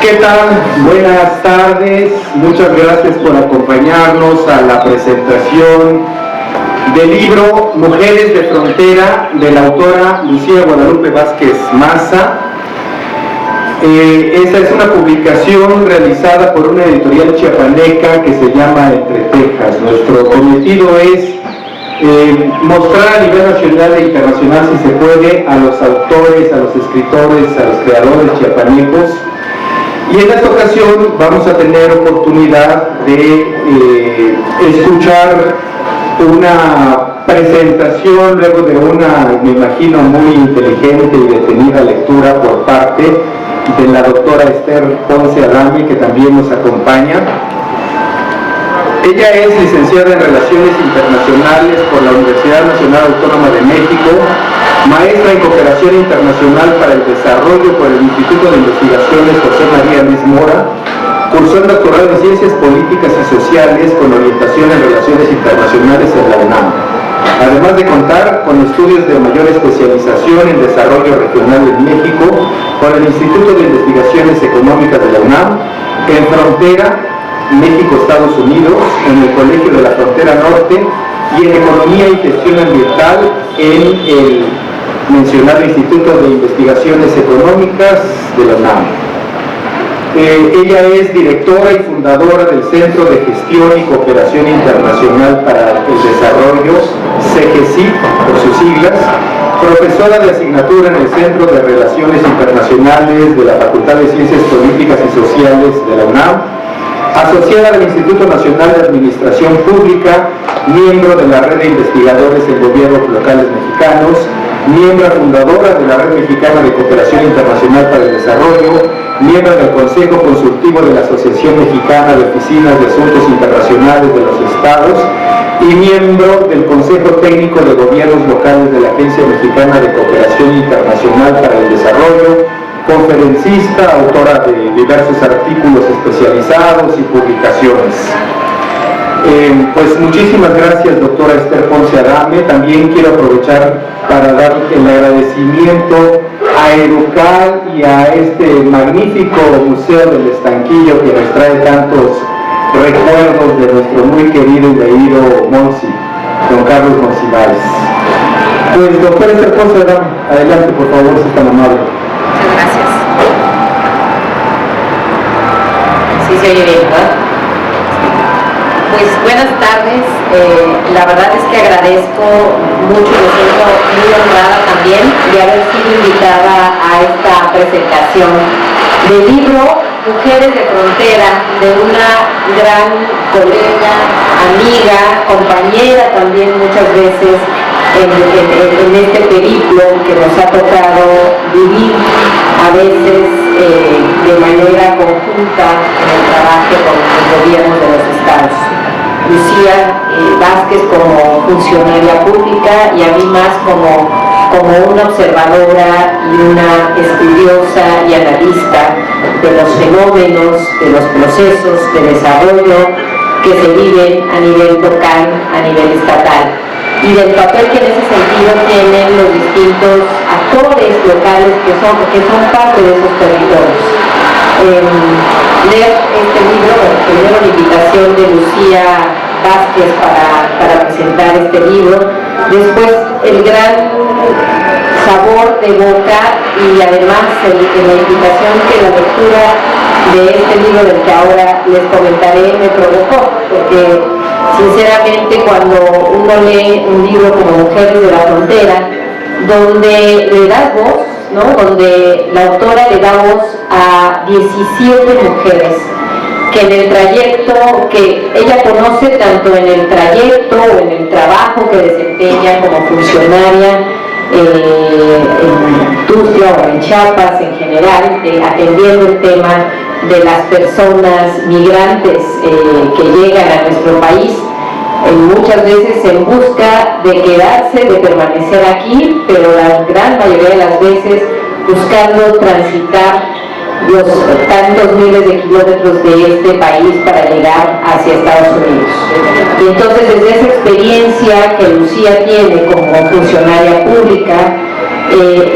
¿Qué tal? Buenas tardes, muchas gracias por acompañarnos a la presentación del libro Mujeres de Frontera de la autora Lucía Guadalupe Vázquez Maza. Esta es una publicación realizada por una editorial chiapaneca que se llama Entre Tejas. Nuestro cometido es mostrar a nivel nacional e internacional, si se puede, a los autores, a los escritores, a los creadores chiapanecos. Y en esta ocasión vamos a tener oportunidad de escuchar una presentación luego de una, me imagino, muy inteligente y detenida lectura por parte de la doctora Esther Ponce Adame, que también nos acompaña. Ella es licenciada en Relaciones Internacionales por la Universidad Nacional Autónoma de México, maestra en Cooperación Internacional para el Desarrollo por el Instituto de Investigaciones José María Luis Mora, cursó el doctorado en Ciencias Políticas y Sociales con orientación en Relaciones Internacionales en la UNAM, además de contar con estudios de mayor especialización en Desarrollo Regional en México por el Instituto de Investigaciones Económicas de la UNAM, en Frontera, México-Estados Unidos, en el Colegio de la Frontera Norte y en Economía y Gestión Ambiental en el mencionado Instituto de Investigaciones Económicas de la UNAM. Ella es directora y fundadora del Centro de Gestión y Cooperación Internacional para el Desarrollo, CGCIP por sus siglas, profesora de asignatura en el Centro de Relaciones Internacionales de la Facultad de Ciencias Políticas y Sociales de la UNAM, asociada del Instituto Nacional de Administración Pública, miembro de la Red de Investigadores en Gobiernos Locales Mexicanos, miembro fundadora de la Red Mexicana de Cooperación Internacional para el Desarrollo, miembro del Consejo Consultivo de la Asociación Mexicana de Oficinas de Asuntos Internacionales de los Estados y miembro del Consejo Técnico de Gobiernos Locales de la Agencia Mexicana de Cooperación Internacional para el Desarrollo, conferencista, autora de diversos artículos especializados y publicaciones. Pues muchísimas gracias, doctora Esther Ponce Adame. También quiero aprovechar para dar el agradecimiento a Educal y a este magnífico Museo del Estanquillo que nos trae tantos recuerdos de nuestro muy querido y leído Monsi, don Carlos Monsiváis. Pues doctora Esther Ponce Adame, adelante por favor, si es tan amable. Muchas gracias. Sí, se oye bien, ¿verdad? Pues buenas tardes, la verdad es que agradezco mucho, me siento muy honrada también de haber sido invitada a esta presentación del libro Mujeres de Frontera, de una gran colega, amiga, compañera también muchas veces en este periplo que nos ha tocado vivir a veces de manera conjunta en el trabajo con los gobiernos de los estados. Lucía Vázquez como funcionaria pública y a mí más como una observadora y una estudiosa y analista de los fenómenos, de los procesos de desarrollo que se viven a nivel local, a nivel estatal, y del papel que en ese sentido tienen los distintos actores locales que son parte de esos territorios. Leer este libro, primero la invitación de Lucía Vázquez para presentar este libro, después el gran sabor de boca y además la invitación que la lectura de este libro del que ahora les comentaré me provocó, porque sinceramente cuando uno lee un libro como Mujeres de la Frontera, donde le da voz, ¿no? Donde la autora le da voz a 17 mujeres que en el trayecto que ella conoce, tanto en el trayecto o en el trabajo que desempeña como funcionaria en industria o en Chiapas en general, atendiendo el tema de las personas migrantes que llegan a nuestro país, muchas veces en busca de quedarse, de permanecer aquí, pero la gran mayoría de las veces buscando transitar los tantos miles de kilómetros de este país para llegar hacia Estados Unidos. Y entonces desde esa experiencia que Lucía tiene como funcionaria pública,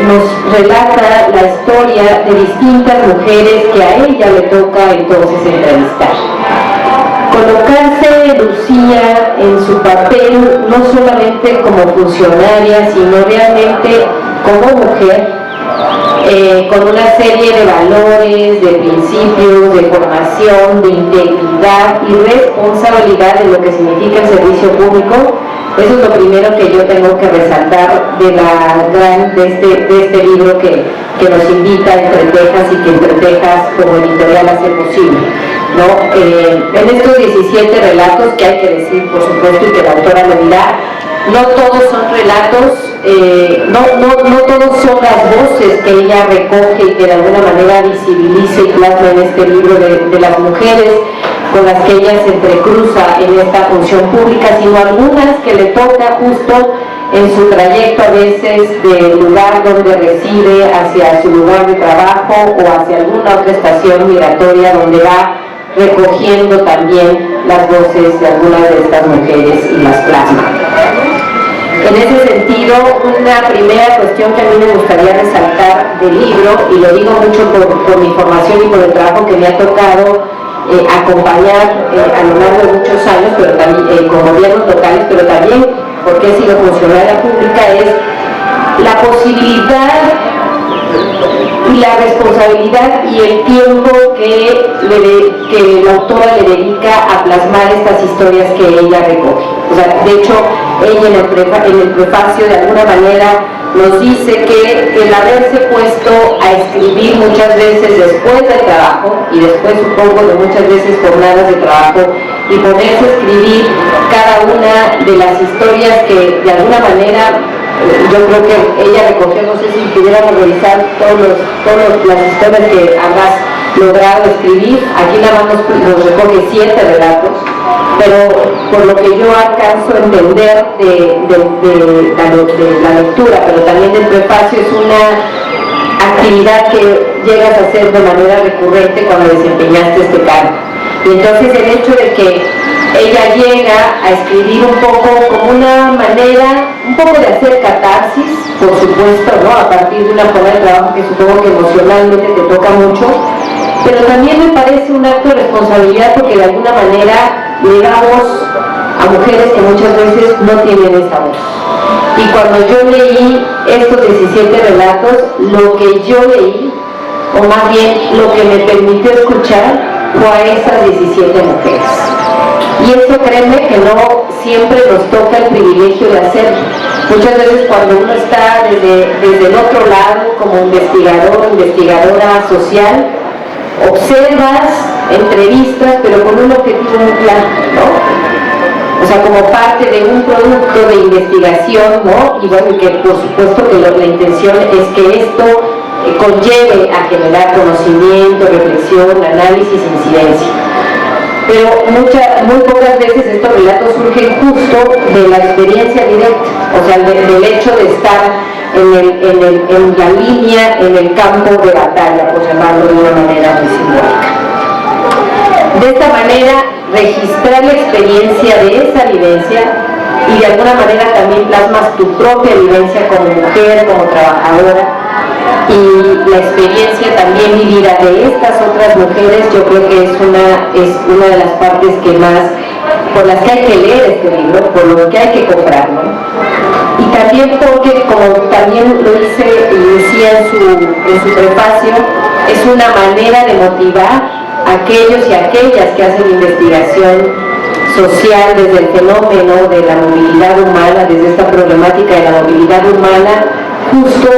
nos relata la historia historia de distintas mujeres que a ella le toca entonces entrevistar. Colocarse Lucía en su papel no solamente como funcionaria, sino realmente como mujer, con una serie de valores, de principios, de formación, de integridad y responsabilidad en lo que significa el servicio público. Eso es lo primero que yo tengo que resaltar de este libro que nos invita Entre Tejas y que Entre Tejas como editorial hace posible, ¿no? En estos 17 relatos, que hay que decir por supuesto y que la autora lo dirá, no todos son relatos, no todos son las voces que ella recoge y que de alguna manera visibiliza y plasma en este libro de las mujeres con las que ella se entrecruza en esta función pública, sino algunas que le toca justo en su trayecto a veces del lugar donde reside hacia su lugar de trabajo o hacia alguna otra estación migratoria donde va recogiendo también las voces de algunas de estas mujeres y las plasma. En ese sentido, una primera cuestión que a mí me gustaría resaltar del libro, y lo digo mucho por mi formación y por el trabajo que me ha tocado acompañar a lo largo de muchos años, pero también con gobiernos locales, pero también porque he sido funcionaria pública, es la posibilidad y la responsabilidad y el tiempo que la autora le dedica a plasmar estas historias que ella recoge. O sea, de hecho, ella en el prefacio de alguna manera nos dice que el haberse puesto a escribir muchas veces después del trabajo y después supongo de muchas veces jornadas de trabajo y ponerse a escribir cada una de las historias que de alguna manera yo creo que ella recogió, no sé si pudiéramos revisar todas las historias que habrás logrado escribir. Aquí nada más nos recoge 7 relatos, pero por lo que yo alcanzo a entender de la lectura, pero también del prefacio, es una actividad que llegas a hacer de manera recurrente cuando desempeñaste este cargo. Y entonces el hecho de que ella llega a escribir un poco como una manera, un poco de hacer catarsis, por supuesto, ¿no? A partir de una forma de trabajo que supongo que emocionalmente te toca mucho, pero también me parece un acto de responsabilidad porque de alguna manera le damos a mujeres que muchas veces no tienen esa voz. Y cuando yo leí estos 17 relatos, lo que yo leí, o más bien lo que me permitió escuchar, fue a esas 17 mujeres. Y eso, créeme que no siempre nos toca el privilegio de hacerlo. Muchas veces cuando uno está desde el otro lado, como investigador, investigadora social, observas, entrevistas, pero con un objetivo muy claro, ¿no? O sea, como parte de un producto de investigación, ¿no? Y bueno, que por supuesto que la intención es que esto conlleve a generar conocimiento, reflexión, análisis, incidencia. Pero muy pocas veces estos relatos surgen justo de la experiencia directa, o sea, del hecho de estar en la línea, en el campo de batalla, por llamarlo de una manera muy simbólica. De esta manera, registrar la experiencia de esa vivencia y de alguna manera también plasmas tu propia vivencia como mujer, como trabajadora, y la experiencia también vivida de estas otras mujeres, yo creo que es una de las partes que más, por las que hay que leer este libro, por lo que hay que comprarlo. Y también porque, como también lo decía en su prefacio, es una manera de motivar a aquellos y aquellas que hacen investigación social desde el fenómeno de la movilidad humana, desde esta problemática de la movilidad humana, justo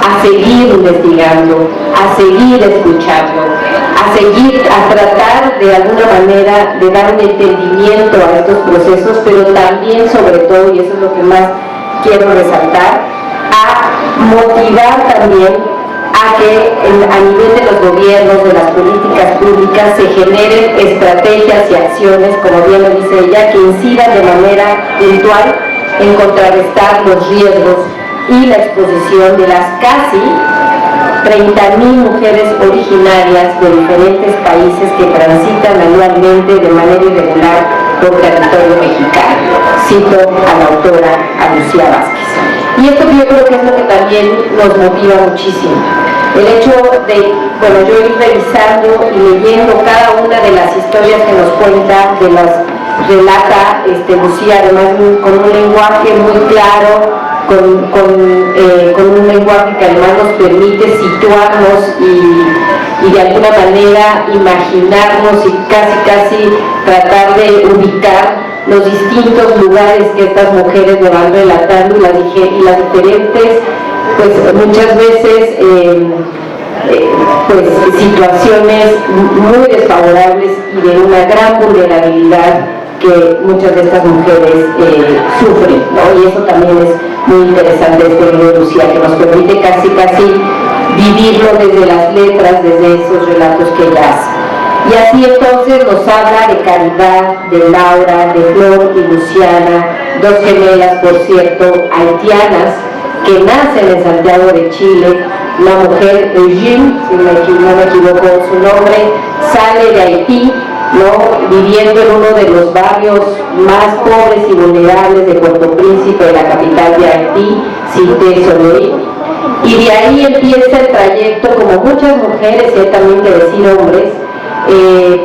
a seguir investigando, a seguir escuchando, a tratar de alguna manera de dar un entendimiento a estos procesos, pero también, sobre todo, y eso es lo que más quiero resaltar, a motivar también a que a nivel de los gobiernos, de las políticas públicas, se generen estrategias y acciones, como bien lo dice ella, que incidan de manera puntual en contrarrestar los riesgos y la exposición de las casi 30.000 mujeres originarias de diferentes países que transitan anualmente de manera irregular por territorio mexicano. Cito a la autora, a Lucía Vázquez. Y esto yo creo que es lo que también nos motiva muchísimo. El hecho de, bueno, yo ir revisando y leyendo cada una de las historias que nos cuenta, de las relata Lucía, además con un lenguaje muy claro, con un lenguaje que además nos permite situarnos y de alguna manera imaginarnos y casi tratar de ubicar los distintos lugares que estas mujeres me van relatando y las diferentes, pues muchas veces pues situaciones muy desfavorables y de una gran vulnerabilidad que muchas de estas mujeres sufren, ¿no? Y eso también es muy interesante este libro de Lucía, que nos permite casi vivirlo desde las letras, desde esos relatos que ella hace. Y así entonces nos habla de Caridad, de Laura, de Flor y Luciana, dos gemelas, por cierto, haitianas, que nacen en Santiago de Chile. La mujer, Eugene, si no me equivoco su nombre, sale de Haití, ¿no? Viviendo en uno de los barrios más pobres y vulnerables de Puerto Príncipe, de la capital de Haití, Cité Soleil. Y de ahí empieza el trayecto, como muchas mujeres, y hay también que decir hombres,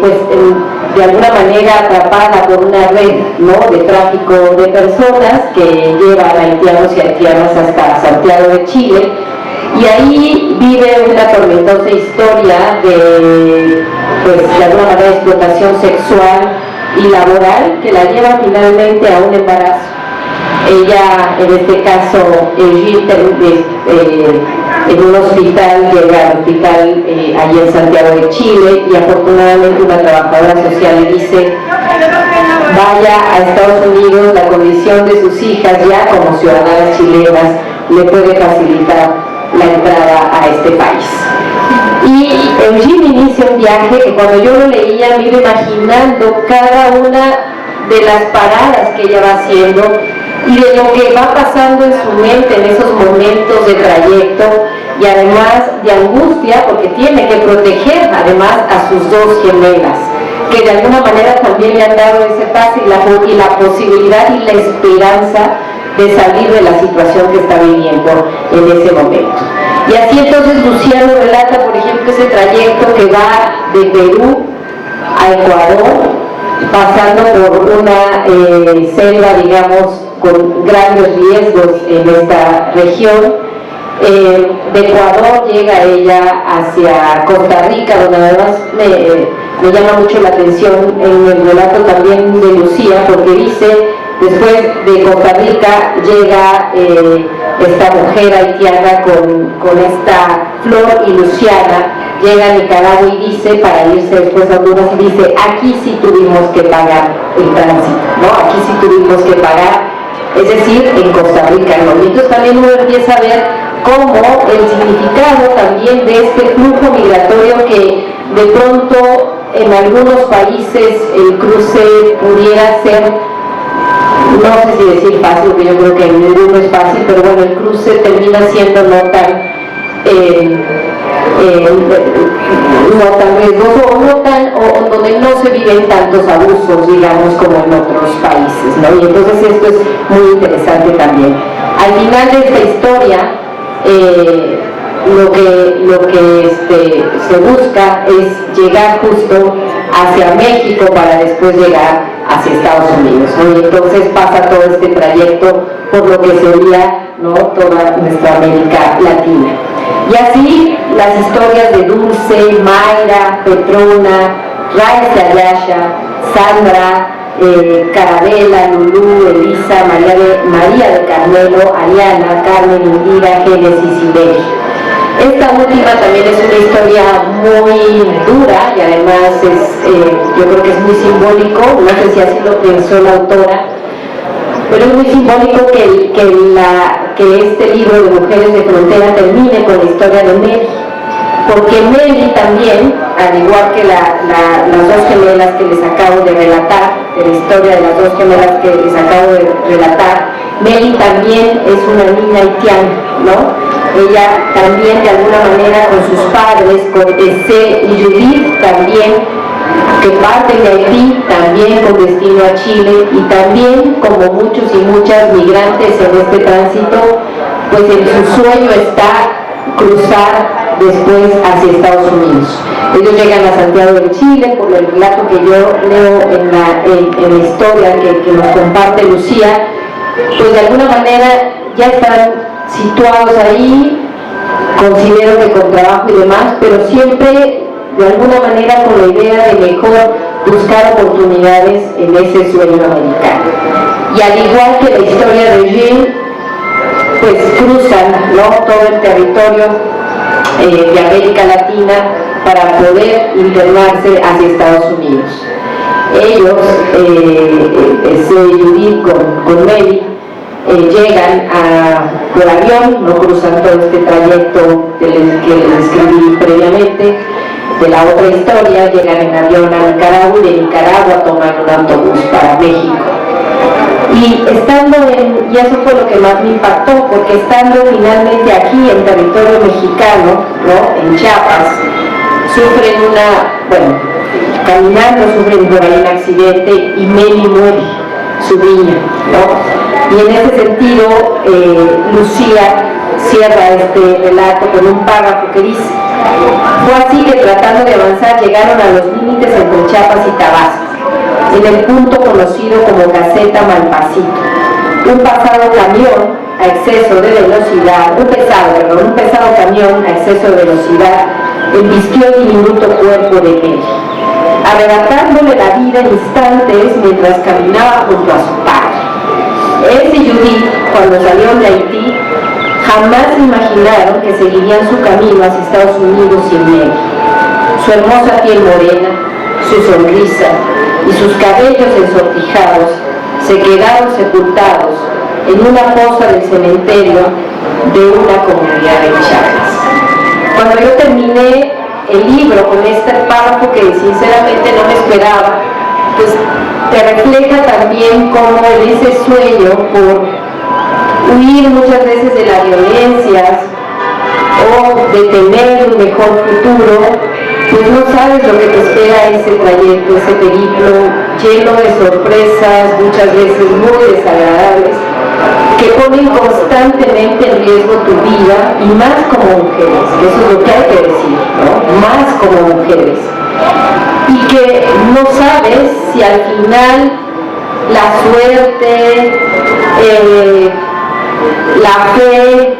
pues de alguna manera atrapada por una red, ¿no?, de tráfico de personas que lleva a haitianos y haitianas hasta Santiago de Chile, y ahí vive una tormentosa historia de, pues de alguna manera, explotación sexual y laboral que la lleva finalmente a un embarazo. Ella, en este caso, en un hospital, llega al hospital allí en Santiago de Chile, y afortunadamente una trabajadora social le dice: vaya a Estados Unidos, la condición de sus hijas ya como ciudadanas chilenas le puede facilitar la entrada a este país. Y Eugene inicia un viaje que cuando yo lo leía me iba imaginando cada una de las paradas que ella va haciendo y de lo que va pasando en su mente en esos momentos de trayecto, y además de angustia, porque tiene que proteger además a sus dos gemelas, que de alguna manera también le han dado ese paso y la posibilidad y la esperanza de salir de la situación que está viviendo en ese momento. Y así entonces Luciano relata, por ejemplo, ese trayecto que va de Perú a Ecuador, pasando por una selva, digamos, con grandes riesgos en esta región. De Ecuador llega ella hacia Costa Rica, donde además me llama mucho la atención en el relato también de Lucía, porque dice: después de Costa Rica llega esta mujer haitiana con esta Flor y Luciana, llega a Nicaragua y dice, para irse después a Honduras, y dice: aquí sí tuvimos que pagar el tránsito, ¿no? Aquí sí tuvimos que pagar, es decir, en Costa Rica, ¿no? Y entonces también uno empieza a ver cómo el significado también de este flujo migratorio, que de pronto en algunos países el cruce pudiera ser, no sé si decir fácil, porque yo creo que en ninguno es fácil, pero bueno, el cruce termina siendo no tan riesgoso, o donde no se viven tantos abusos, digamos, como en otros países, ¿no? Y entonces esto es muy interesante también. Al final de esta historia, lo que se busca es llegar justo hacia México para después llegar hacia Estados Unidos, ¿no? Y entonces pasa todo este trayecto por lo que sería, ¿no?, toda nuestra América Latina. Y así las historias de Dulce, Mayra, Petrona, Raiz de Ayasha, Sandra, Carabela, Lulú, Elisa, María de Carmelo, Ariana, Carmen, Indira, Génesis y Beli. Esta última también es una historia muy dura y además yo creo que es muy simbólico, no sé si así lo pensó la autora, pero es muy simbólico que este libro de Mujeres de Frontera termine con la historia de Meli, porque Meli también, al igual que las dos gemelas que les acabo de relatar, de la historia de las dos gemelas que les acabo de relatar, Meli también es una niña haitiana, ¿no? Ella también de alguna manera con sus padres, con Ese y Judith también, que parten de Haití, también con destino a Chile, y también, como muchos y muchas migrantes en este tránsito, pues en su sueño está cruzar después hacia Estados Unidos. Ellos llegan a Santiago de Chile, por el relato que yo leo en la historia que nos comparte Lucía, pues de alguna manera ya están situados ahí, considero que con trabajo y demás, pero siempre de alguna manera con la idea de mejor buscar oportunidades en ese sueño americano. Y al igual que la historia de Jean, pues cruzan, ¿no?, todo el territorio de América Latina para poder internarse hacia Estados Unidos. Ellos, Judith con Mary, llegan por avión, no cruzan todo este trayecto que les describí previamente de la otra historia, llegan en avión a Nicaragua y de Nicaragua toman un autobús para México. Y eso fue lo que más me impactó, porque estando finalmente aquí en territorio mexicano, ¿no?, en Chiapas, caminando sufren por ahí un accidente y Meli muere, su niña, ¿no? Y en ese sentido, Lucía cierra este relato con un párrafo que dice: fue así que tratando de avanzar llegaron a los límites entre Chiapas y Tabasco, en el punto conocido como Caseta Malpasito. Un pesado camión a exceso de velocidad embistió el diminuto cuerpo de Mary, arrebatándole la vida en instantes mientras caminaba junto a su padre. Él y Judith, cuando salieron de Haití, jamás imaginaron que seguirían su camino hacia Estados Unidos sin Mary. Su hermosa piel morena, su sonrisa y sus cabellos ensortijados se quedaron sepultados en una fosa del cementerio de una comunidad de Chiapas. Cuando yo terminé el libro con este párrafo que sinceramente no me esperaba, pues te refleja también cómo en ese sueño por huir muchas veces de la violencia o de tener un mejor futuro, pues no sabes lo que te espera ese trayecto, ese periplo lleno de sorpresas, muchas veces muy desagradables, que ponen constantemente en riesgo tu vida, y más como mujeres, que eso es lo que hay que decir, ¿no? Más como mujeres, y que no sabes si al final la suerte, la fe,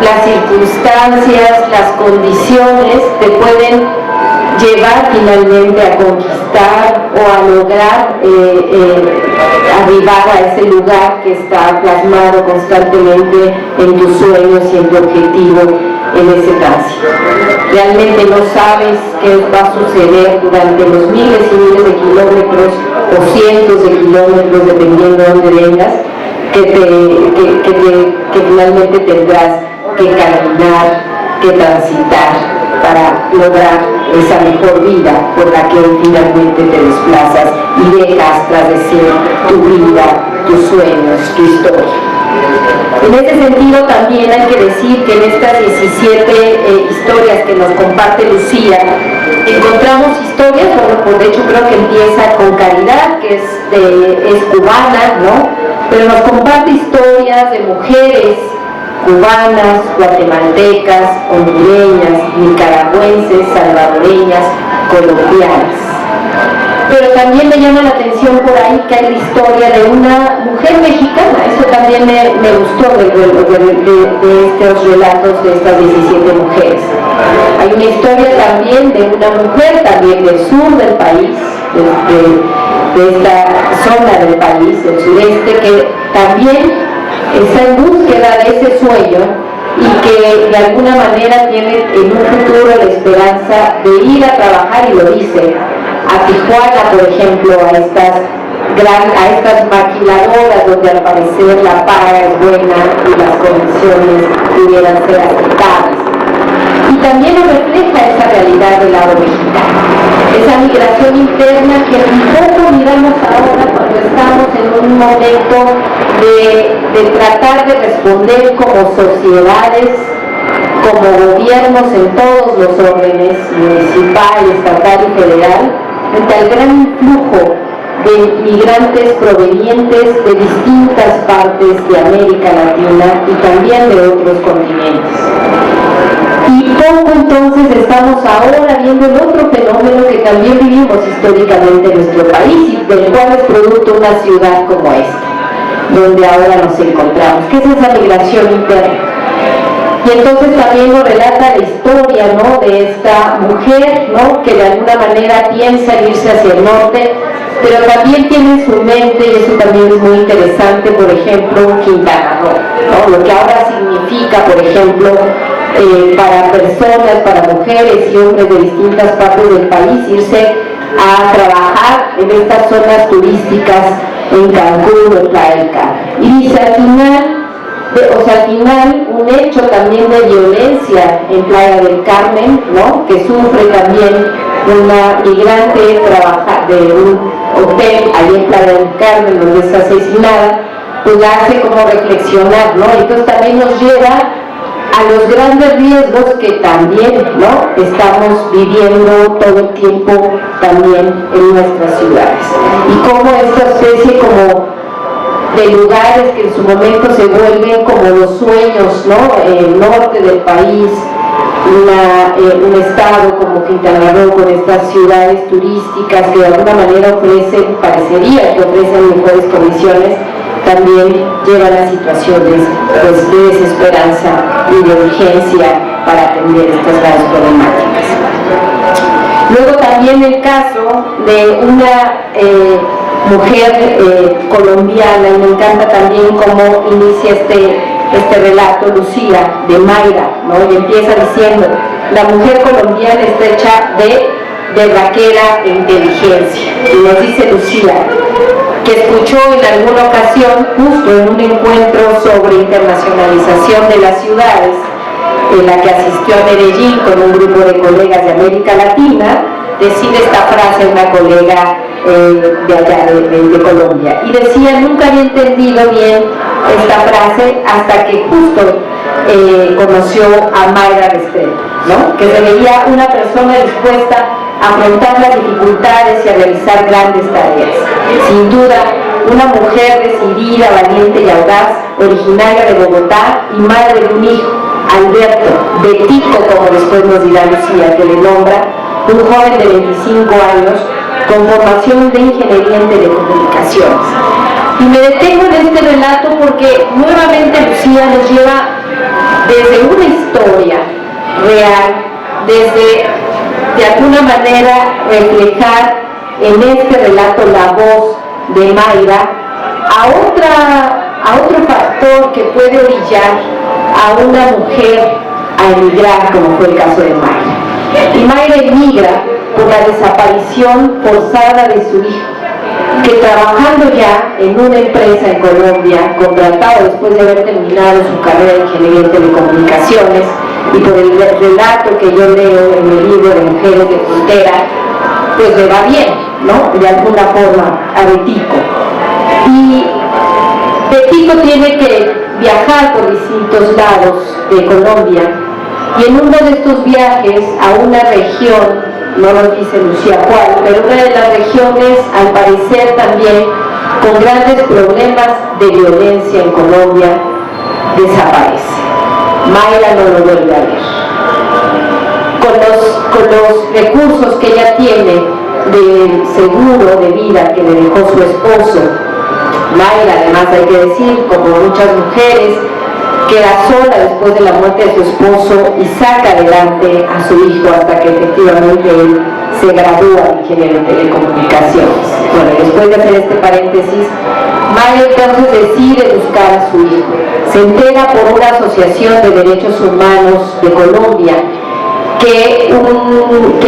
las circunstancias, las condiciones te pueden llevar finalmente a conquistar o a lograr arribar a ese lugar que está plasmado constantemente en tus sueños y en tu objetivo en ese tránsito. Realmente no sabes qué va a suceder durante los miles y miles de kilómetros o cientos de kilómetros, dependiendo de dónde vengas, que finalmente tendrás que caminar, que transitar para lograr esa mejor vida por la que finalmente te desplazas y dejas tras de sí tu vida, tus sueños, tu historia. En ese sentido también hay que decir que en estas 17 historias que nos comparte Lucía, encontramos historias, de hecho creo que empieza con Caridad, que es cubana, ¿no? Pero nos comparte historias de mujeres cubanas, guatemaltecas, hondureñas, nicaragüenses, salvadoreñas, colombianas. Pero también me llama la atención por ahí que hay la historia de una mujer mexicana. Eso también me gustó de estos relatos de estas 17 mujeres. Hay una historia también de una mujer, también del sur del país, de esta zona del país, del sureste, que también está en búsqueda de ese sueño y que de alguna manera tiene en un futuro la esperanza de ir a trabajar, y lo dice, a Tijuana, por ejemplo, a estas maquiladoras donde al parecer la paga es buena y las condiciones pudieran ser aceptables. Y también nos refleja esa realidad del lado mexicano, esa migración interna que un poco miramos ahora cuando estamos en un momento de tratar de responder como sociedades, como gobiernos en todos los órdenes, municipal, estatal y federal, frente al gran influjo de migrantes provenientes de distintas partes de América Latina y también de otros continentes. Y poco entonces estamos ahora viendo el otro fenómeno que también vivimos históricamente en nuestro país y del cual es producto una ciudad como esta, donde ahora nos encontramos, que es esa migración interna. Y entonces también nos relata la historia, ¿no?, de esta mujer, ¿no?, que de alguna manera piensa irse hacia el norte, pero también tiene en su mente, y eso también es muy interesante, por ejemplo, Quintana Roo, ¿no?, lo que ahora significa, por ejemplo, para personas, para mujeres y hombres de distintas partes del país, irse a trabajar en estas zonas turísticas en Cancún o Playa del Carmen. Y dice, al final, un hecho también de violencia en Playa del Carmen, ¿no?, que sufre también una migrante de un hotel allí en Playa del Carmen, donde es asesinada, pues hace como reflexionar, ¿no? Entonces también nos lleva a los grandes riesgos que también, ¿no?, estamos viviendo todo el tiempo también en nuestras ciudades. Y cómo esta especie como de lugares que en su momento se vuelven como los sueños, ¿no?, el norte del país, un estado como Quintana Roo con estas ciudades turísticas que de alguna manera parecería que ofrecen mejores condiciones, también llevan a situaciones pues, de desesperanza y de urgencia para atender estas graves problemáticas. Luego también el caso de una mujer colombiana, y me encanta también cómo inicia este relato, Lucía, de Mayra, ¿no?, y empieza diciendo, la mujer colombiana está hecha de berraquera e inteligencia, y nos dice Lucía, que escuchó en alguna ocasión, justo en un encuentro sobre internacionalización de las ciudades, en la que asistió a Medellín con un grupo de colegas de América Latina, decir esta frase una colega de allá de Colombia, y decía, nunca había entendido bien esta frase hasta que justo conoció a Mayra Restrepo, ¿no?, que se veía una persona dispuesta a afrontar las dificultades y a realizar grandes tareas. Sin duda, una mujer decidida, valiente y audaz, originaria de Bogotá y madre de un hijo, Alberto, Betico, como después nos dirá Lucía, que le nombra, un joven de 25 años con formación de ingeniería en telecomunicaciones. Y me detengo en este relato porque nuevamente Lucía nos lleva desde una historia real, desde de alguna manera reflejar en este relato la voz de Mayra a otro factor que puede orillar a una mujer a emigrar, como fue el caso de Mayra. Y Mayra emigra por la desaparición forzada de su hijo, que trabajando ya en una empresa en Colombia, contratado después de haber terminado su carrera de ingeniería en telecomunicaciones, y por el relato que yo leo en el libro de Mujeres de Frontera, pues le va bien, ¿no?, de alguna forma a Betico. Y Betico tiene que viajar por distintos lados de Colombia, y en uno de estos viajes a una región, no nos dice Lucía cuál, pero una de las regiones, al parecer también con grandes problemas de violencia en Colombia, desaparece. Mayra no lo vuelve a ver. Con los recursos que ella tiene del seguro de vida que le dejó su esposo, Mayra, además hay que decir, como muchas mujeres, queda sola después de la muerte de su esposo y saca adelante a su hijo hasta que efectivamente él se gradúa de ingeniero en telecomunicaciones. Bueno, después de hacer este paréntesis, Mayra entonces decide buscar a su hijo. Se entera por una asociación de derechos humanos de Colombia que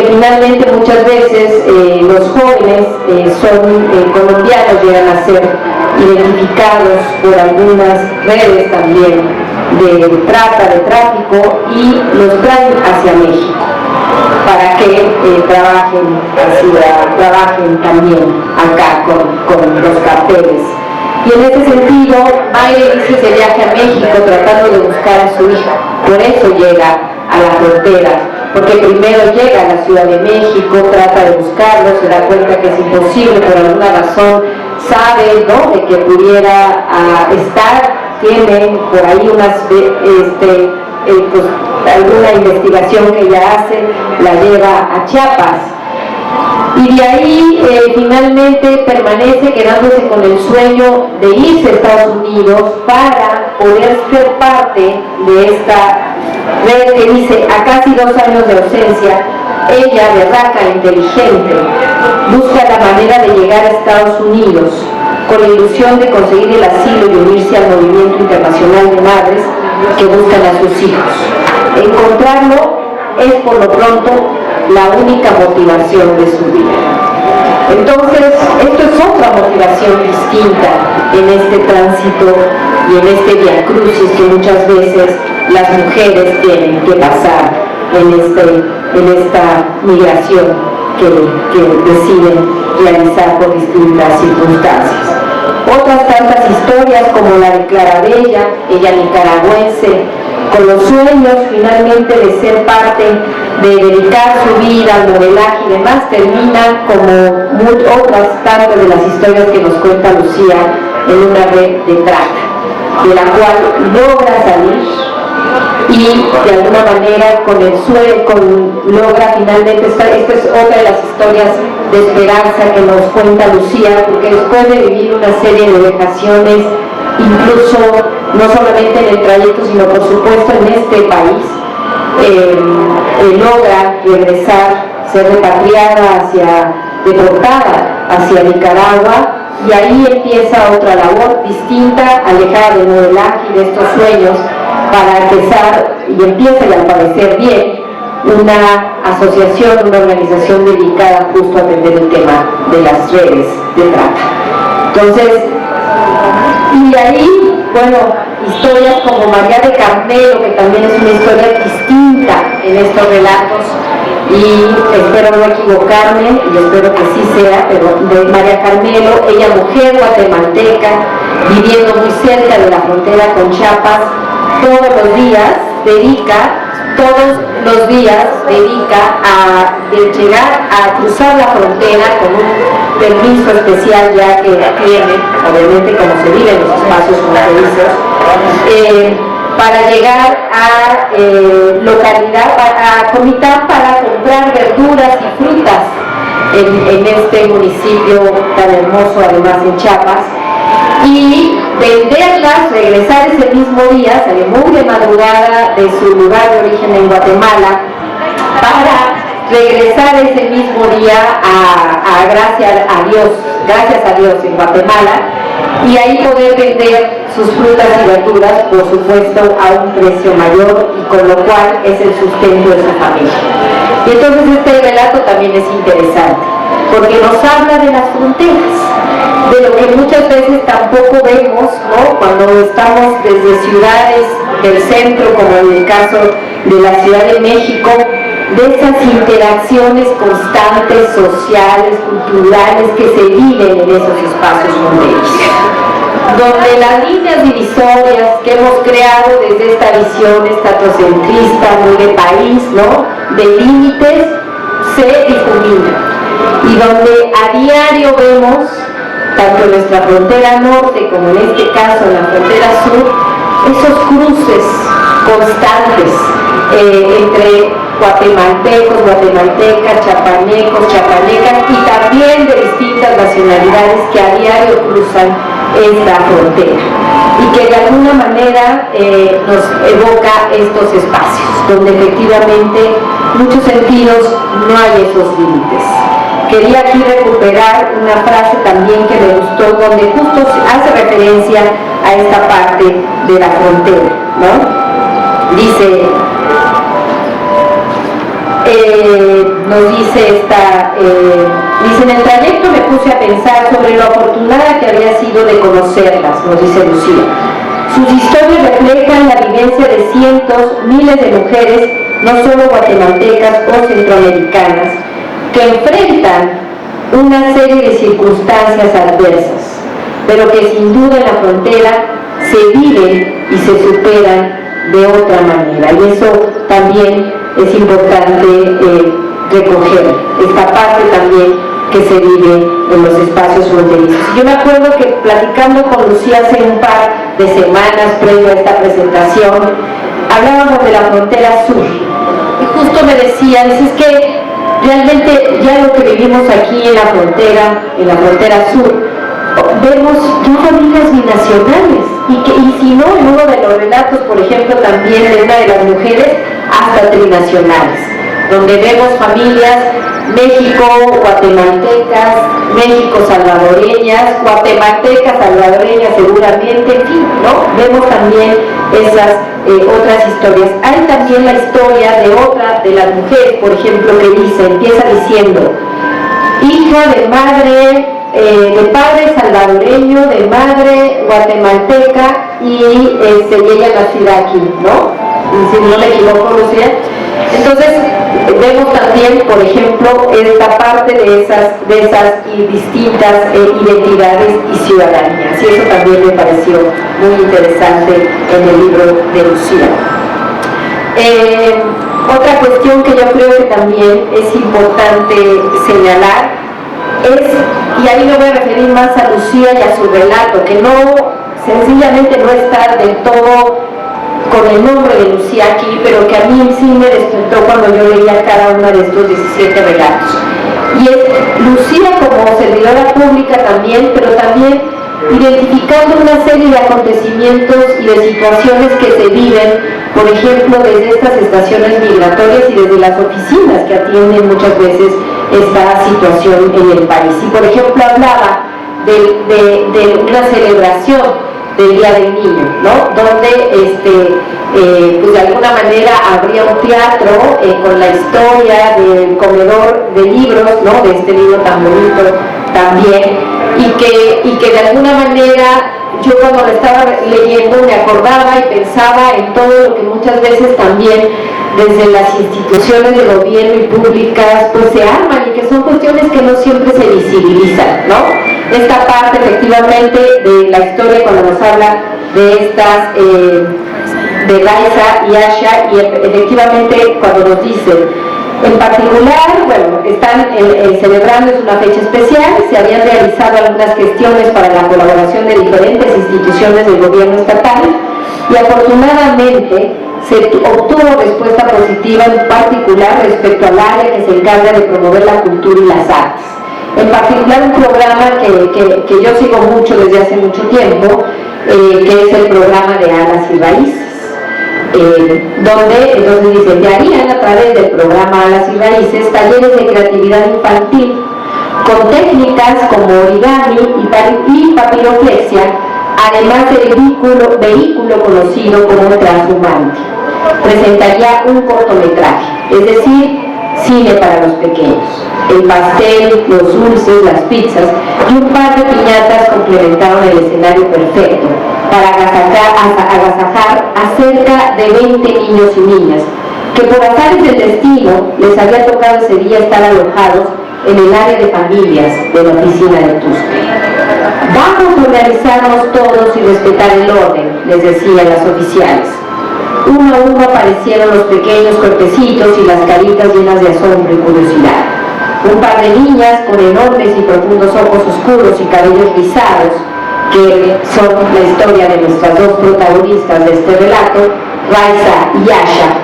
finalmente muchas veces los jóvenes colombianos llegan a ser identificados por algunas redes también de trata, de tráfico, y los traen hacia México para que trabajen también acá con los carteles. Y en ese sentido, Mayra dice se viaja a México tratando de buscar a su hija. Por eso llega a la frontera, porque primero llega a la Ciudad de México, trata de buscarlo, se da cuenta que es imposible, por alguna razón sabe, ¿no?, de que pudiera estar, tienen por ahí unas pues, alguna investigación que ella hace la lleva a Chiapas. Y de ahí finalmente permanece quedándose con el sueño de irse a Estados Unidos para poder ser parte de esta red que dice: a casi 2 años de ausencia, ella, berraca, inteligente, busca la manera de llegar a Estados Unidos con la ilusión de conseguir el asilo y unirse al movimiento internacional de madres que buscan a sus hijos. Encontrarlo es por lo pronto la única motivación de su vida. Entonces, esto es otra motivación distinta en este tránsito y en este viacrucis que muchas veces las mujeres tienen que pasar en esta migración que deciden realizar por distintas circunstancias. Otras tantas historias, como la de Clarabella, ella nicaragüense, con los sueños finalmente de ser parte, de dedicar su vida al modelaje y demás, termina como otras tantas de las historias que nos cuenta Lucía en una red de trata, de la cual logra salir y de alguna manera con el sueño logra finalmente, esta es otra de las historias de esperanza que nos cuenta Lucía, porque después de vivir una serie de vejaciones, incluso no solamente en el trayecto, sino por supuesto en este país, logra regresar, ser repatriada deportada hacia Nicaragua, y ahí empieza otra labor distinta, alejada del modelaje y de estos sueños, para empezar, y empieza, y al parecer bien, una asociación, una organización dedicada justo a atender el tema de las redes de trata. Entonces, y ahí, bueno, historias como María de Carmelo, que también es una historia distinta en estos relatos, y espero no equivocarme, y espero que sí sea, pero de María Carmelo, ella mujer guatemalteca, viviendo muy cerca de la frontera con Chiapas, todos los días dedica a llegar a cruzar la frontera con un permiso especial ya que tiene, obviamente como se vive en los espacios fronterizos, para llegar a localidad, a Comitán, para comprar verduras y frutas en este municipio tan hermoso, además en Chiapas, y venderlas, regresar ese mismo día, salir muy de madrugada de su lugar de origen en Guatemala, para regresar ese mismo día gracias a Dios en Guatemala, y ahí poder vender sus frutas y verduras, por supuesto, a un precio mayor, y con lo cual es el sustento de su familia. Y entonces este relato también es interesante, porque nos habla de las fronteras, de lo que muchas veces tampoco vemos, ¿no? Cuando estamos desde ciudades del centro, como en el caso de la Ciudad de México, de esas interacciones constantes, sociales, culturales, que se viven en esos espacios fronterizos, donde las líneas divisorias que hemos creado desde esta visión estatocentrista, muy de país, ¿no?, de límites, se difuminan, y donde a diario vemos, tanto en nuestra frontera norte como en este caso en la frontera sur, esos cruces constantes entre guatemaltecos, guatemaltecas, chapanecos, chapanecas, y también de distintas nacionalidades que a diario cruzan esta frontera, y que de alguna manera nos evoca estos espacios, donde efectivamente en muchos sentidos no hay esos límites. Quería aquí recuperar una frase también que me gustó, donde justo hace referencia a esta parte de la frontera, ¿no? Dice, dice, en el trayecto me puse a pensar sobre lo afortunada que había sido de conocerlas, nos dice Lucía. Sus historias reflejan la vivencia de cientos, miles de mujeres, no solo guatemaltecas o centroamericanas, que enfrentan una serie de circunstancias adversas, pero que sin duda en la frontera se viven y se superan de otra manera, y eso también es importante recoger, esta parte también que se vive en los espacios fronterizos. Yo me acuerdo que platicando con Lucía hace un par de semanas previo a esta presentación, hablábamos de la frontera sur, y justo me decía, es que realmente ya lo que vivimos aquí en la frontera sur, vemos ya familias binacionales, y si no, en uno de los relatos, por ejemplo, también de una de las mujeres, hasta trinacionales, donde vemos familias México-guatemaltecas, México-salvadoreñas, guatemaltecas, salvadoreñas seguramente, en fin, ¿no? Vemos también esas otras historias. Hay también la historia de otra de las mujeres, por ejemplo, que empieza diciendo, hija de madre, de padre salvadoreño, de madre guatemalteca, y ella nacida aquí, ¿no? Y si no me equivoco, Lucía. Entonces, vemos también, por ejemplo, esta parte de esas distintas identidades y ciudadanías, y eso también me pareció muy interesante en el libro de Lucía. Otra cuestión que yo creo que también es importante señalar es, y ahí me voy a referir más a Lucía y a su relato, que sencillamente no está del todo con el nombre de Lucía aquí, pero que a mí sí me despertó cuando yo leía cada uno de estos 17 relatos. Y es Lucía como servidora pública también, pero también identificando una serie de acontecimientos y de situaciones que se viven, por ejemplo, desde estas estaciones migratorias y desde las oficinas que atienden muchas veces esta situación en el país. Y por ejemplo hablaba de una celebración del Día del Niño, ¿no? Donde pues de alguna manera habría un teatro con la historia del comedor de libros, ¿no? De este libro tan bonito también, y que de alguna manera yo cuando lo estaba leyendo me acordaba y pensaba en todo lo que muchas veces también desde las instituciones de gobierno y públicas pues se arman, y que son cuestiones que no siempre se visibilizan, ¿no? Esta parte efectivamente de la historia cuando nos habla de estas de Raiza y Asha, y efectivamente cuando nos dicen en particular, bueno, están celebrando, es una fecha especial, se habían realizado algunas gestiones para la colaboración de diferentes instituciones del gobierno estatal, y afortunadamente se obtuvo respuesta positiva, en particular respecto al área que se encarga de promover la cultura y las artes. En particular un programa que yo sigo mucho desde hace mucho tiempo, que es el programa de Alas y Raíces, donde entonces dicen, que harían a través del programa Alas y Raíces talleres de creatividad infantil con técnicas como origami y papiroflexia, además del vehículo conocido como transhumante. Presentaría un cortometraje, es decir, cine para los pequeños. El pastel, los dulces, las pizzas y un par de piñatas complementaron el escenario perfecto para agasajar a cerca de 20 niños y niñas que por azares del destino les había tocado ese día estar alojados en el área de familias de la oficina de Tusque. Vamos a organizarnos todos y respetar el orden, les decían las oficiales. Uno a uno aparecieron los pequeños cuerpecitos y las caritas llenas de asombro y curiosidad. Un par de niñas con enormes y profundos ojos oscuros y cabellos rizados, que son la historia de nuestras dos protagonistas de este relato, Raiza y Asha,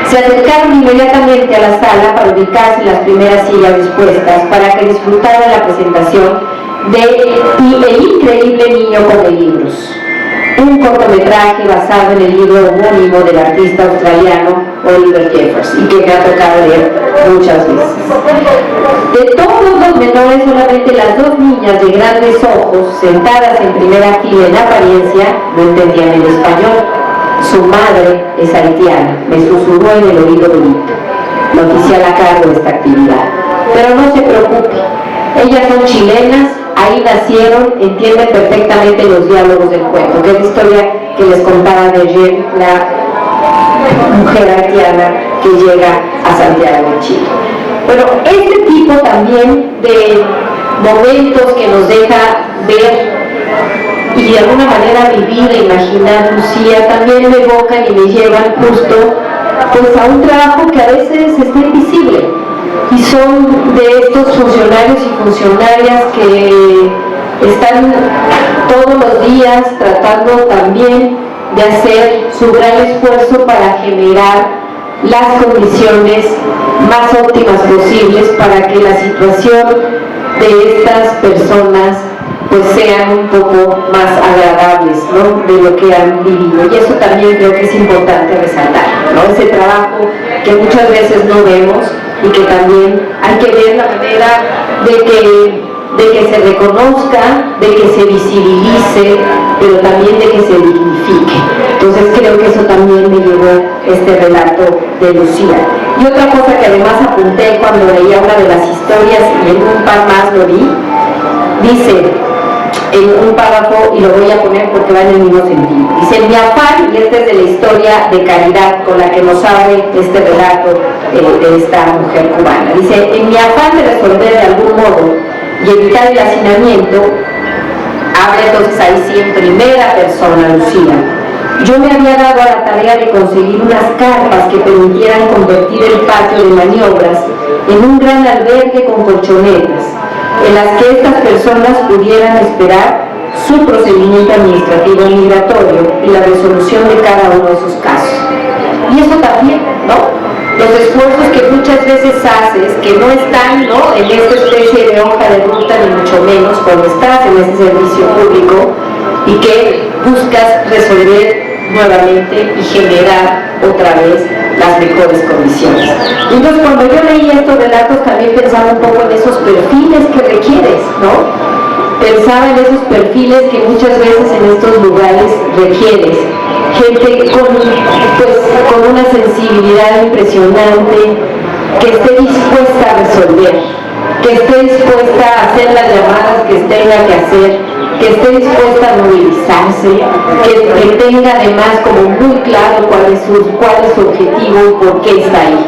se acercaron inmediatamente a la sala para ubicarse en las primeras sillas dispuestas para que disfrutaran la presentación de El increíble niño come libros, un cortometraje basado en el libro homónimo del artista australiano Oliver Jeffers, y que me ha tocado leer muchas veces. De todos los menores, solamente las dos niñas de grandes ojos, sentadas en primera fila en apariencia, no entendían el español. Su madre es haitiana, me susurró en el oído Benito, la oficial a cargo de esta actividad. Pero no se preocupe, ellas son chilenas, ahí nacieron, entienden perfectamente los diálogos del cuento, que es la historia que les contaba de ayer, la mujer haitiana que llega a Santiago de Chile. Bueno, este tipo también de momentos que nos deja ver y de alguna manera vivir e imaginar Lucía también me evocan y me llevan justo pues a un trabajo que a veces está invisible, y son de estos funcionarios y funcionarias que están todos los días tratando también de hacer su gran esfuerzo para generar las condiciones más óptimas posibles para que la situación de estas personas pues sean un poco más agradables, ¿no?, de lo que han vivido. Y eso también creo que es importante resaltar, ¿no?, ese trabajo que muchas veces no vemos y que también hay que ver la manera de que se reconozca, de que se visibilice, pero también de que se dignifique. Entonces creo que eso también me llevó este relato de Lucía. Y otra cosa que además apunté cuando leía una de las historias, y en un par más lo vi, dice en un párrafo, y lo voy a poner porque va en el mismo sentido, dice: en mi afán, y esta es de la historia de caridad con la que nos abre este relato de esta mujer cubana, dice: en mi afán de resolver de algún modo y evitar el hacinamiento, habla entonces ahí sí en primera persona Lucía, yo me había dado a la tarea de conseguir unas carpas que permitieran convertir el patio de maniobras en un gran albergue con colchonetas, en las que estas personas pudieran esperar su procedimiento administrativo migratorio y la resolución de cada uno de sus casos. Y eso también, ¿no?, los esfuerzos que muchas veces haces, que no están, ¿no?, en esta especie de hoja de ruta, ni mucho menos cuando estás en este servicio público y que buscas resolver nuevamente y generar otra vez las mejores condiciones. Entonces, cuando yo leí estos relatos, también pensaba un poco en esos perfiles que requieres, ¿no? Pensaba en esos perfiles que muchas veces en estos lugares requieres. Gente con una sensibilidad impresionante, que esté dispuesta a resolver, que esté dispuesta a hacer las llamadas que tenga que hacer, que esté dispuesta a movilizarse, que tenga además como muy claro cuál es su objetivo y por qué está ahí.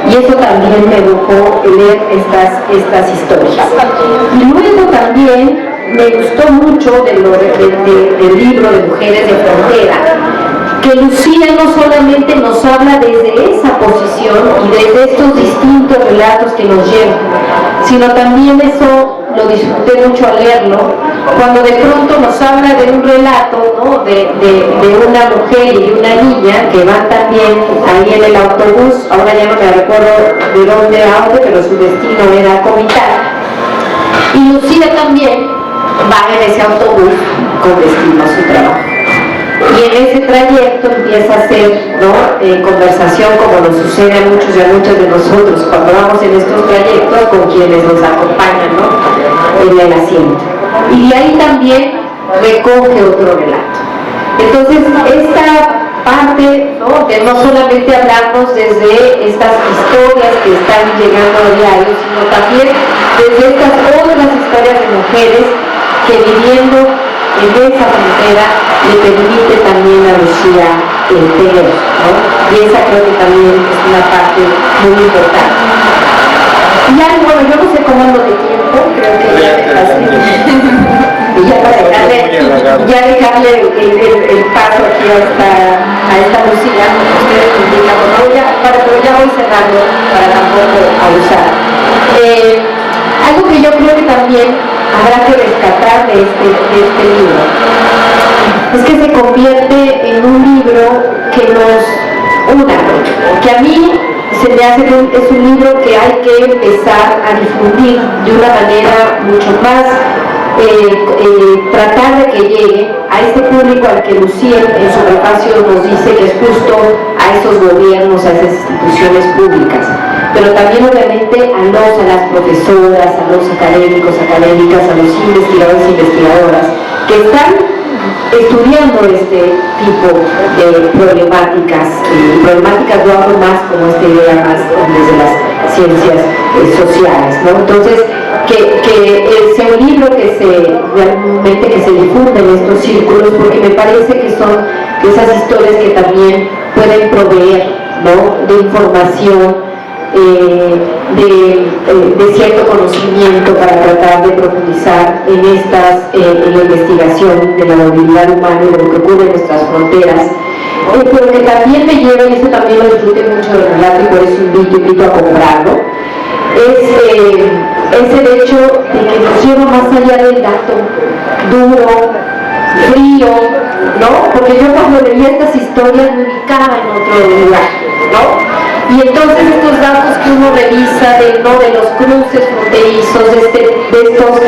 Y eso también me evocó leer estas historias. Y luego también me gustó mucho del libro de Mujeres de Frontera, que Lucía no solamente nos habla desde esa posición y desde estos distintos relatos que nos llevan, sino también eso lo disfruté mucho al leerlo, cuando de pronto nos habla de un relato, ¿no?, de una mujer y de una niña que van también ahí en el autobús, ahora ya no me recuerdo de dónde era, pero su destino era Comitán, y Lucía también va en ese autobús con destino a su trabajo. Y en ese trayecto empieza a hacer, ¿no?, conversación, como nos sucede a muchos y a muchas de nosotros cuando vamos en estos trayectos con quienes nos acompañan, ¿no?, en el asiento. Y de ahí también recoge otro relato. Entonces, esta parte, ¿no?, de no solamente hablarnos desde estas historias que están llegando a diario, sino también desde estas otras historias de mujeres que viviendo en esa frontera le permite también a Lucía tener, ¿no? Y esa creo que también es una parte muy importante. Y ya, bueno, yo no sé cómo ando de tiempo, creo que ya me pasé. Y ya para dejarle el paso aquí a esta Lucía, ustedes me indican, pero ya voy cerrando para tampoco abusar. Algo que yo creo que también habrá que rescatar de este libro es que se convierte en un libro que a mí se me hace que es un libro que hay que empezar a difundir de una manera mucho más, tratar de que llegue a este público al que Lucía en su prefacio nos dice que es justo a esos gobiernos, a esas instituciones públicas, pero también obviamente a las profesoras, a los académicos, académicas, a los investigadores e investigadoras que están estudiando este tipo de problemáticas, yo hablo más como esta idea más desde las ciencias sociales, ¿no? Entonces, que sea un libro que se difunde en estos círculos, porque me parece que son esas historias que también pueden proveer, ¿no?, de información, de cierto conocimiento para tratar de profundizar en la investigación de la movilidad humana y de lo que ocurre en nuestras fronteras, pero que también me lleva, y eso también lo disfruté mucho del relato y por eso invito a comprarlo, es el hecho de que nos lleva más allá del dato duro, frío, ¿no? Porque yo cuando leía estas historias me ubicaba en otro lugar, ¿no? Y entonces estos datos que uno revisa de los cruces fronterizos, de estos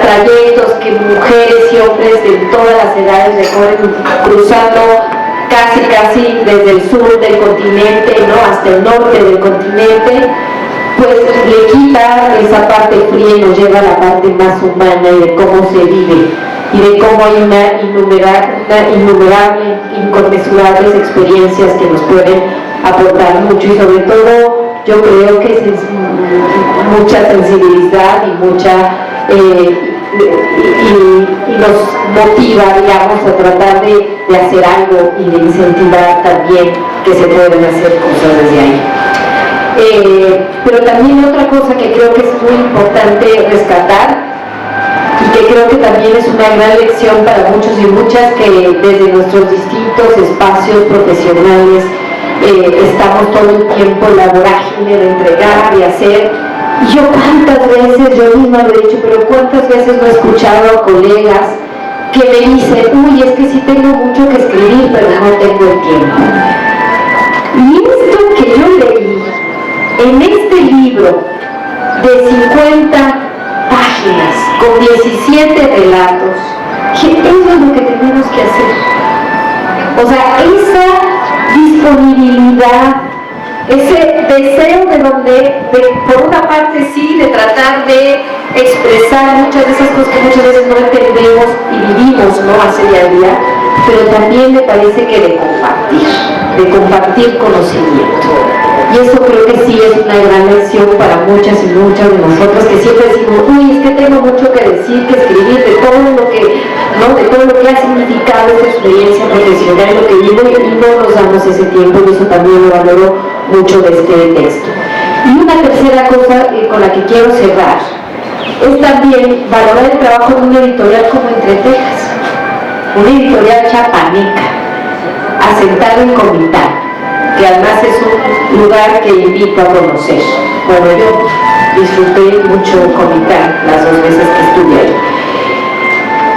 trayectos que mujeres y hombres de todas las edades recorren cruzando casi desde el sur del continente, ¿no? Hasta el norte del continente, pues le quita esa parte fría y nos lleva a la parte más humana y de cómo se vive y de cómo hay una innumerable, inconmensurables experiencias que nos pueden aportar mucho, y sobre todo yo creo que es mucha sensibilidad y mucha y nos motiva, digamos, a tratar de hacer algo y de incentivar también que se pueden hacer cosas desde ahí. Pero también otra cosa que creo que es muy importante rescatar y que creo que también es una gran lección para muchos y muchas, que desde nuestros distintos espacios profesionales estamos todo el tiempo en la vorágine de entregar y hacer. Y yo cuántas veces, yo misma lo he dicho, pero cuántas veces no he escuchado a colegas que me dicen, uy, es que sí tengo mucho que escribir, pero no tengo el tiempo. Y esto que yo leí en este libro de 50 páginas, con 17 relatos, que eso es lo que tenemos que hacer. O sea, esa disponibilidad, ese deseo por una parte sí, de tratar de expresar muchas de esas cosas que muchas veces no entendemos y vivimos, ¿no?, hace día a día, pero también me parece que de compartir conocimiento. Y eso creo que sí es una gran lección para muchas y muchas de nosotros, que siempre decimos, uy, es que tengo mucho que decir, que escribir, de todo lo que, ¿no?, de todo lo que ha significado esta experiencia profesional, lo que vivo, y no nos damos ese tiempo, y eso también lo valoro mucho de este texto. Y una tercera cosa con la que quiero cerrar es también valorar el trabajo de una editorial como Entre Tejas, una editorial chapaneca, asentada en Comitán, que además es un lugar que invito a conocer. Bueno, yo disfruté mucho Comitán las 2 veces que estuve ahí.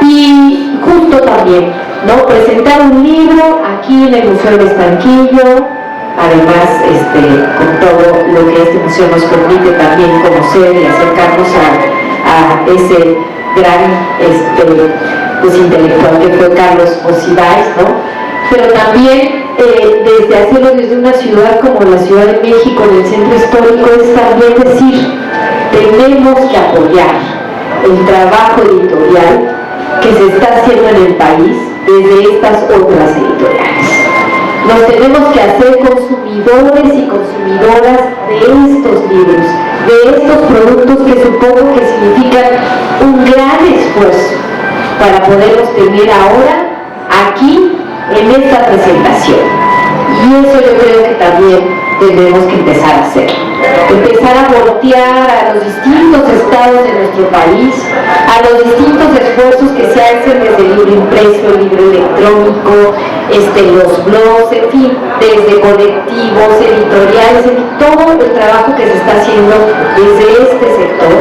Y justo también, ¿no?, presentar un libro aquí en el Museo del Estanquillo, además con todo lo que este museo nos permite también conocer y acercarnos a ese gran pues, intelectual que fue Carlos Monsiváis, ¿no? Pero también desde hacerlo desde una ciudad como la Ciudad de México, en el centro histórico, es también decir, tenemos que apoyar el trabajo editorial que se está haciendo en el país desde estas otras editoriales. Nos tenemos que hacer consumidores y consumidoras de estos libros, de estos productos que supongo que significan un gran esfuerzo para poderlos tener ahora aquí en esta presentación. Y eso yo creo que también tenemos que empezar a hacer. Empezar a voltear a los distintos estados de nuestro país, a los distintos esfuerzos que se hacen desde el libro impreso, el libro electrónico, los blogs, en fin, desde colectivos, editoriales, en fin, todo el trabajo que se está haciendo desde este sector,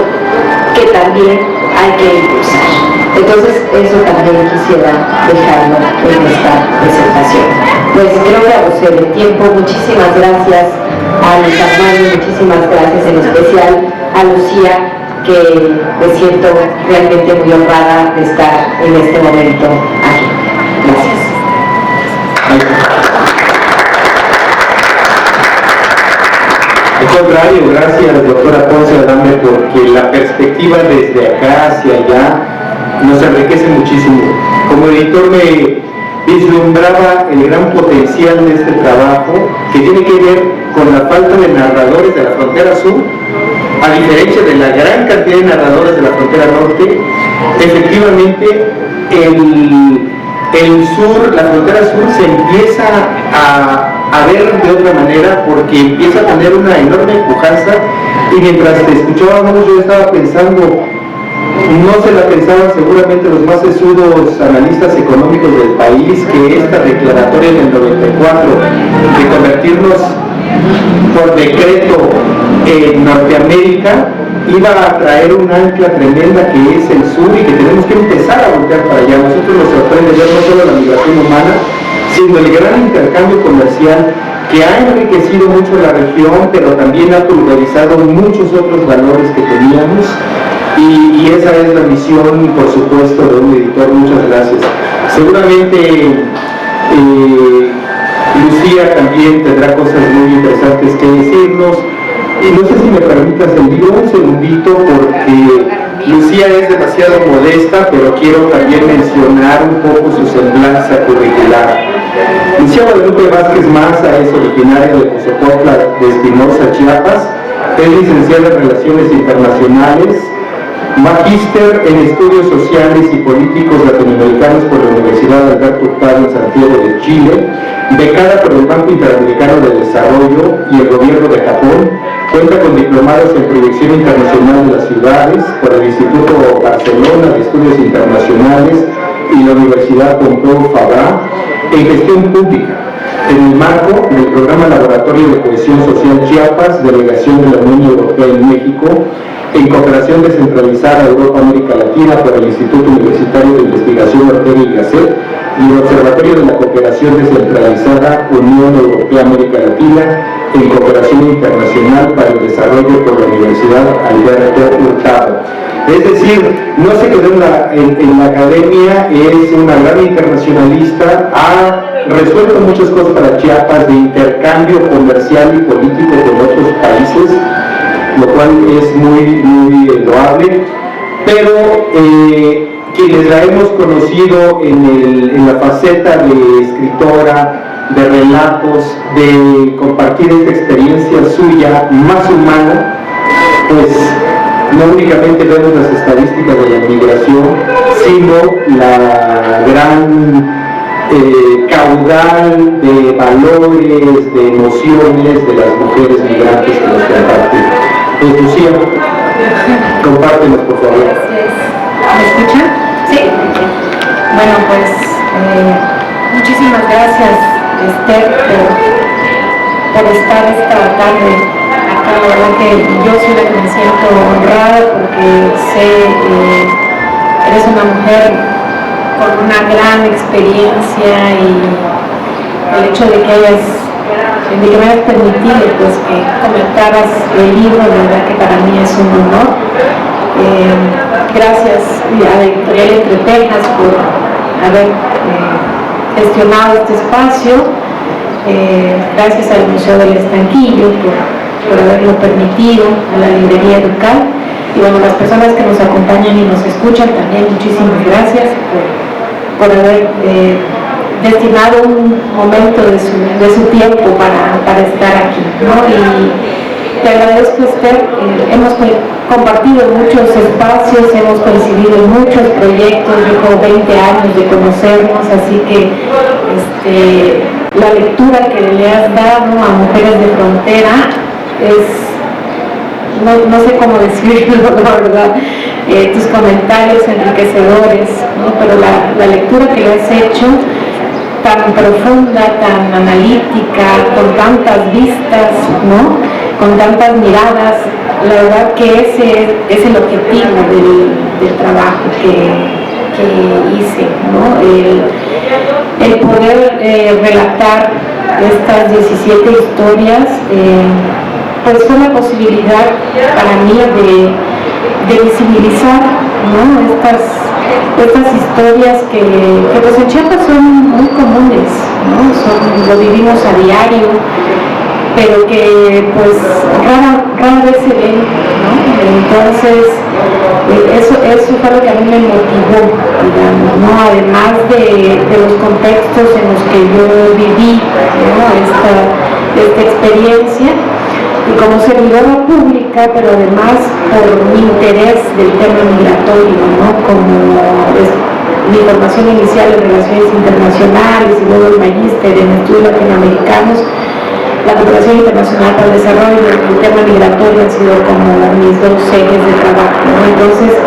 que también hay que impulsar. Entonces, eso también quisiera dejarlo en esta presentación. Pues creo que abusé del tiempo. Muchísimas gracias a Luis Armando, muchísimas gracias en especial a Lucía, que me siento realmente muy honrada de estar en este momento aquí. Gracias. Al contrario, gracias, doctora Ponce Adame, porque la perspectiva desde acá hacia allá nos enriquece muchísimo. Como editor me vislumbraba el gran potencial de este trabajo, que tiene que ver con la falta de narradores de la frontera sur, a diferencia de la gran cantidad de narradores de la frontera norte. Efectivamente, el sur, la frontera sur, se empieza a ver de otra manera, porque empieza a tener una enorme pujanza. Y mientras te escuchábamos, yo estaba pensando, no se la pensaban seguramente los más sesudos analistas económicos del país, que esta declaratoria del 94 de convertirnos por decreto en Norteamérica iba a traer un ancla tremenda que es el sur y que tenemos que empezar a voltear para allá. Nosotros nos sorprende ver no solo la migración humana, sino el gran intercambio comercial que ha enriquecido mucho la región, pero también ha pulverizado muchos otros valores que teníamos, y esa es la misión, por supuesto, de un editor. Muchas gracias. Seguramente Lucía también tendrá cosas muy interesantes que decirnos, y no sé si me permitas el libro un segundito, porque Lucía es demasiado modesta, pero quiero también mencionar un poco su semblanza curricular. Lucía Guadalupe Vázquez Maza es originaria de Cozocotla de Espinosa, Chiapas. Es licenciada en Relaciones Internacionales, magíster en Estudios Sociales y Políticos Latinoamericanos por la Universidad Alberto Hurtado en Santiago de Chile, becada por el Banco Interamericano de Desarrollo y el Gobierno de Japón. Cuenta con diplomados en Proyección Internacional de las Ciudades por el Instituto Barcelona de Estudios Internacionales y la Universidad Pompeu Fabra en Gestión Pública, en el marco del Programa Laboratorio de Cohesión Social Chiapas, Delegación de la Unión Europea en México, en cooperación descentralizada Europa-América Latina por el Instituto Universitario de Investigación Ortega y Gasset y el Observatorio de la Cooperación Descentralizada Unión Europea-América Latina en cooperación internacional para el desarrollo por la Universidad Alberto Hurtado. Es decir, no se quedó en la academia, es una gran internacionalista, ha resuelto muchas cosas para Chiapas de intercambio comercial y político con otros países, lo cual es muy loable, pero quienes la hemos conocido en la faceta de escritora, de relatos, de compartir esta experiencia suya más humana, pues no únicamente vemos las estadísticas de la migración, sino la gran caudal de valores, de emociones de las mujeres migrantes que nos comparten. Pues Lucía, compártenos por favor. Gracias. ¿Me escuchan? Sí. Bueno, pues muchísimas gracias, Esther, por estar esta tarde acá. La verdad que yo soy la que me siento honrada porque sé que eres una mujer con una gran experiencia, y el hecho de que me hayas permitido pues que comentaras el libro, de verdad que para mí es un honor. Gracias a la editorial Entre Tejas por haber gestionado este espacio, gracias al Museo del Estanquillo por haberlo permitido, a la librería Educal, y bueno, las personas que nos acompañan y nos escuchan también, muchísimas gracias por haber destinado un momento de su tiempo para estar aquí, ¿no? Y te agradezco, Esther. Hemos compartido muchos espacios, hemos coincidido en muchos proyectos, llevo 20 años de conocernos, así que la lectura que le has dado a Mujeres de Frontera no sé cómo decirlo, la verdad, tus comentarios enriquecedores, ¿no? Pero la lectura que le has hecho, tan profunda, tan analítica, con tantas vistas, ¿no? Con tantas miradas, la verdad que ese es el objetivo del trabajo que hice, ¿no? El poder relatar estas 17 historias, pues fue la posibilidad para mí de visibilizar, ¿no? Estas historias que pues en Chiapas son muy comunes, ¿no? Lo vivimos a diario, pero que pues rara vez se ven, ¿no? Entonces eso fue lo que a mí me motivó, digamos, ¿no? Además de los contextos en los que yo viví, ¿no? esta experiencia, y como servidora pública, pero además por mi interés del tema migratorio, ¿no? Como mi formación inicial en Relaciones Internacionales y luego el magíster en Estudios Latinoamericanos, la cooperación internacional para el desarrollo y el tema migratorio han sido como mis dos ejes de trabajo, ¿no? Entonces,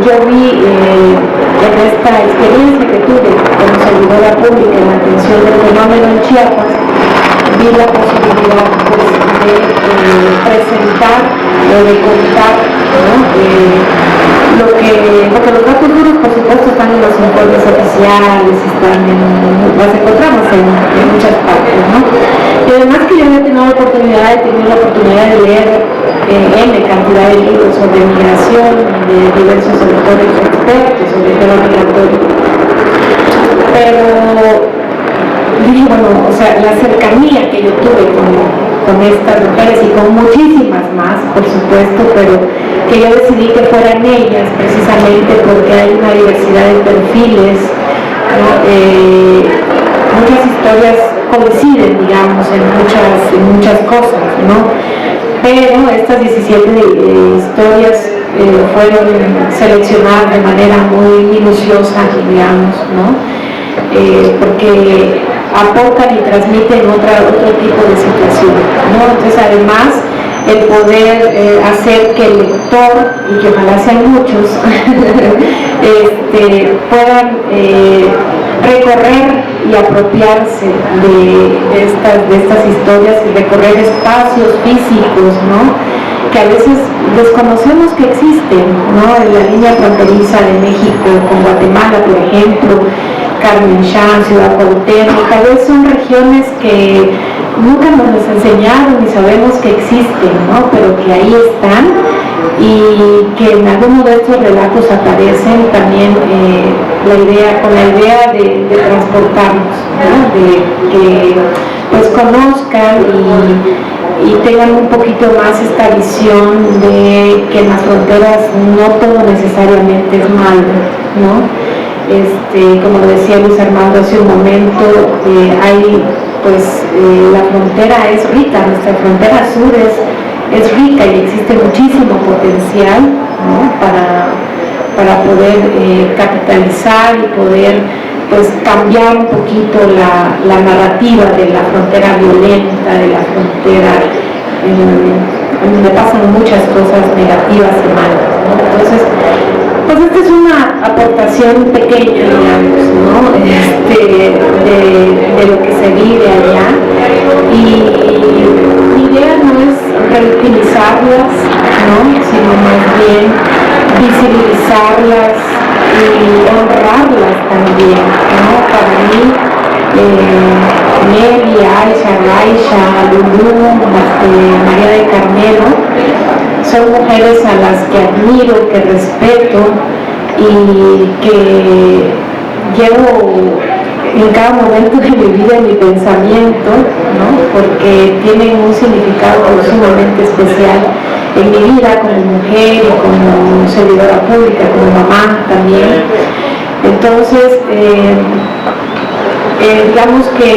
yo vi en esta experiencia que tuve como servidora pública en la atención del fenómeno en Chiapas, vi la posibilidad pues, de presentar o de contar, ¿no? Porque los datos duros, por supuesto, están en los informes oficiales, las encontramos en muchas partes, ¿no? Y además que yo he tenido la oportunidad de leer N cantidad de libros sobre migración de diversos autores expertos sobre el tema migratorio. Pero dije, bueno, o sea, la cercanía que yo tuve con estas mujeres y con muchísimas más, por supuesto, pero que yo decidí que fueran ellas precisamente porque hay una diversidad de perfiles, ¿no? Muchas historias coinciden, digamos, en muchas cosas, ¿no? Pero estas 17 historias fueron seleccionadas de manera muy minuciosa, digamos, ¿no? Porque aportan y transmiten otro tipo de situación, ¿no? Entonces, además, el poder hacer que el lector, y que ojalá sean muchos, puedan recorrer y apropiarse de estas historias y recorrer espacios físicos, ¿no? Que a veces desconocemos que existen, ¿no? En la línea fronteriza de México con Guatemala, por ejemplo, Carmen-Chan, Ciudad Cuauhtémoc, tal vez son regiones que nunca nos las enseñaron ni sabemos que existen, ¿no? Pero que ahí están y que en alguno de estos relatos aparecen también con la idea de transportarnos, ¿no? De que pues conozcan y tengan un poquito más esta visión de que en las fronteras no todo necesariamente es malo, ¿no? Como lo decía Luis Armando hace un momento, la frontera es rica, nuestra frontera sur es rica y existe muchísimo potencial, ¿no? para poder capitalizar y poder pues cambiar un poquito la narrativa de la frontera violenta, de la frontera en donde pasan muchas cosas negativas y malas, ¿no? Entonces, pues esta es una aportación pequeña, digamos, ¿no? De lo que se vive allá, y mi idea no es reutilizarlas, ¿no? Sino más bien visibilizarlas y honrarlas también, ¿no? Para mí, Nelly, Aisha, Lulú, María de Carmelo, son mujeres a las que admiro, que respeto y que llevo en cada momento de mi vida en mi pensamiento, ¿no? Porque tienen un significado sumamente especial en mi vida como mujer y como servidora pública, como mamá también. Entonces, digamos que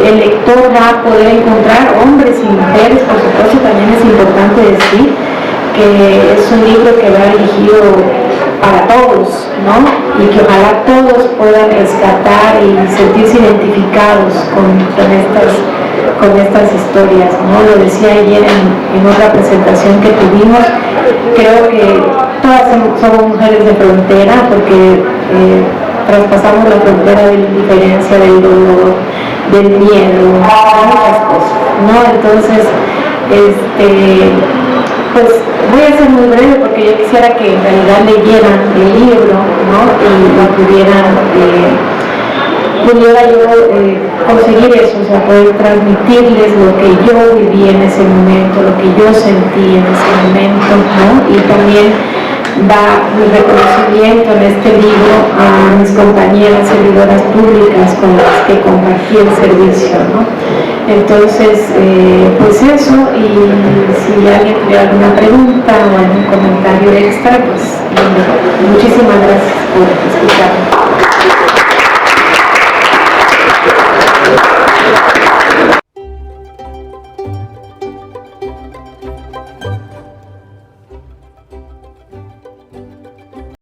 el lector va a poder encontrar hombres y mujeres, por supuesto. También es importante decir que es un libro que va dirigido para todos, ¿no? Y que ojalá todos puedan rescatar y sentirse identificados con estas historias, ¿no? Lo decía ayer en otra presentación que tuvimos, creo que todas somos mujeres de frontera porque traspasamos la frontera de la indiferencia, del dolor, del miedo, muchas cosas, ¿no? Entonces, pues voy a ser muy breve porque yo quisiera que en realidad leyeran el libro, ¿no? Y pudiera yo conseguir eso, o sea, poder transmitirles lo que yo viví en ese momento, lo que yo sentí en ese momento, ¿no? Y también da mi reconocimiento en este libro a mis compañeras servidoras públicas con las que compartí el servicio, ¿no? Entonces, pues eso, y si alguien tiene alguna pregunta o algún comentario extra, pues muchísimas gracias por escucharme.